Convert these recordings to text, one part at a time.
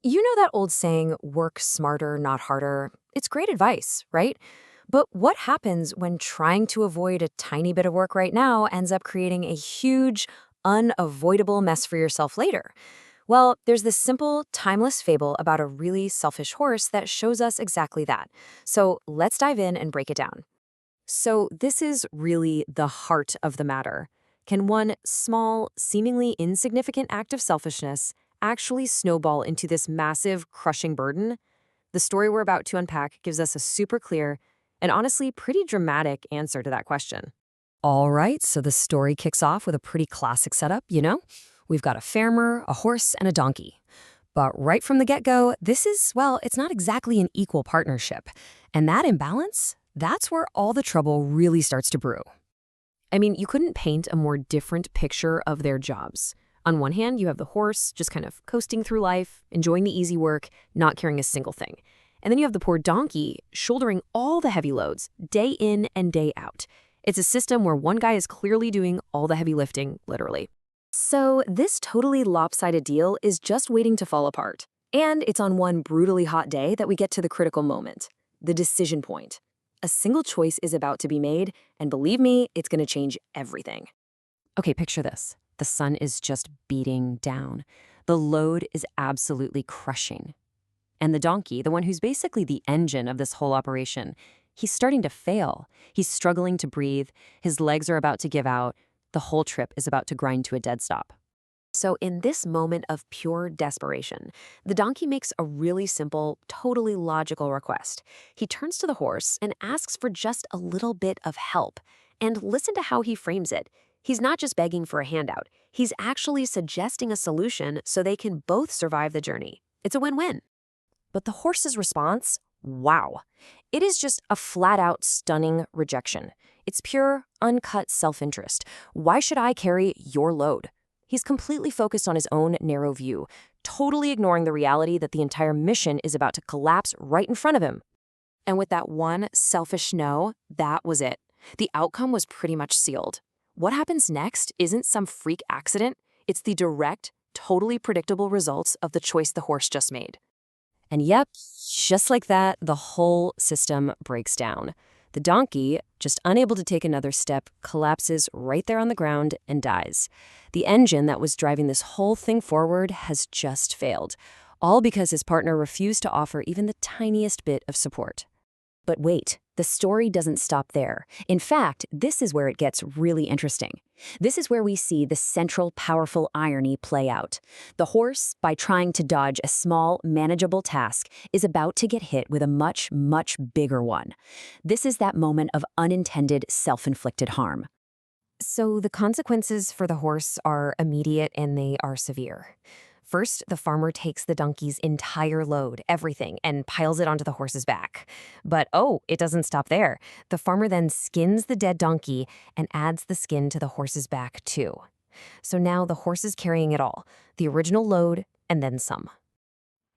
You know that old saying, work smarter, not harder? It's great advice, right? But what happens when trying to avoid a tiny bit of work right now ends up creating a huge, unavoidable mess for yourself later? Well, there's this simple, timeless fable about a really selfish horse that shows us exactly that. So let's dive in and break it down. So, this is really the heart of the matter. Can one small, seemingly insignificant act of selfishness actually snowball into this massive, crushing burden? The story we're about to unpack gives us a super clear and honestly pretty dramatic answer to that question. All right, so the story kicks off with a pretty classic setup, you know? We've got a farmer, a horse, and a donkey. But right from the get-go, this is, well, it's not exactly an equal partnership. And that imbalance, that's where all the trouble really starts to brew. I mean, you couldn't paint a more different picture of their jobs. On one hand, you have the horse just kind of coasting through life, enjoying the easy work, not carrying a single thing. And then you have the poor donkey shouldering all the heavy loads, day in and day out. It's a system where one guy is clearly doing all the heavy lifting, literally. So this totally lopsided deal is just waiting to fall apart. And it's on one brutally hot day that we get to the critical moment, the decision point. A single choice is about to be made, and believe me, it's going to change everything. Okay, picture this. The sun is just beating down. The load is absolutely crushing. And the donkey, the one who's basically the engine of this whole operation, he's starting to fail. He's struggling to breathe. His legs are about to give out. The whole trip is about to grind to a dead stop. So in this moment of pure desperation, the donkey makes a really simple, totally logical request. He turns to the horse and asks for just a little bit of help. And listen to how he frames it. He's not just begging for a handout. He's actually suggesting a solution so they can both survive the journey. It's a win-win. But the horse's response, wow. It is just a flat-out stunning rejection. It's pure, uncut self-interest. Why should I carry your load? He's completely focused on his own narrow view, totally ignoring the reality that the entire mission is about to collapse right in front of him. And with that one selfish no, that was it. The outcome was pretty much sealed. What happens next isn't some freak accident. It's the direct, totally predictable results of the choice the horse just made. And yep, just like that, the whole system breaks down. The donkey, just unable to take another step, collapses right there on the ground and dies. The engine that was driving this whole thing forward has just failed, all because his partner refused to offer even the tiniest bit of support. But wait, the story doesn't stop there. In fact, this is where it gets really interesting. This is where we see the central, powerful irony play out. The horse, by trying to dodge a small, manageable task, is about to get hit with a much, much bigger one. This is that moment of unintended, self-inflicted harm. So the consequences for the horse are immediate and they are severe. First, the farmer takes the donkey's entire load, everything, and piles it onto the horse's back. But oh, it doesn't stop there. The farmer then skins the dead donkey and adds the skin to the horse's back too. So now the horse is carrying it all, the original load and then some.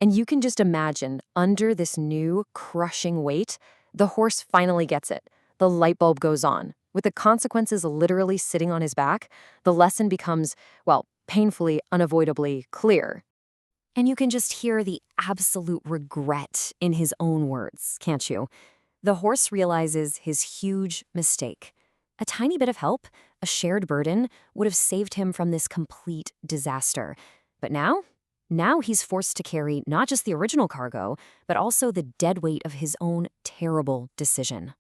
And you can just imagine, under this new, crushing weight, the horse finally gets it. The light bulb goes on. With the consequences literally sitting on his back, the lesson becomes, well, painfully, unavoidably clear. And you can just hear the absolute regret in his own words, can't you? The horse realizes his huge mistake. A tiny bit of help, a shared burden, would have saved him from this complete disaster. But now he's forced to carry not just the original cargo, but also the dead weight of his own terrible decision.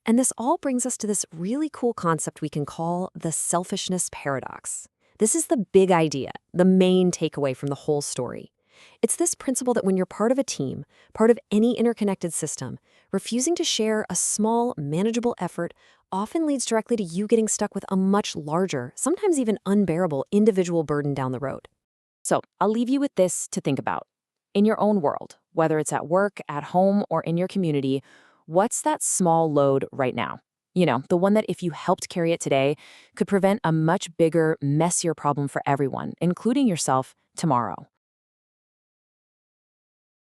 And this all brings us to this really cool concept we can call the selfishness paradox. This is the big idea, the main takeaway from the whole story. It's this principle that when you're part of a team, part of any interconnected system, refusing to share a small, manageable effort often leads directly to you getting stuck with a much larger, sometimes even unbearable individual burden down the road. So I'll leave you with this to think about. In your own world, whether it's at work, at home, or in your community, what's that small load right now? You know, the one that if you helped carry it today could prevent a much bigger, messier problem for everyone, including yourself, tomorrow.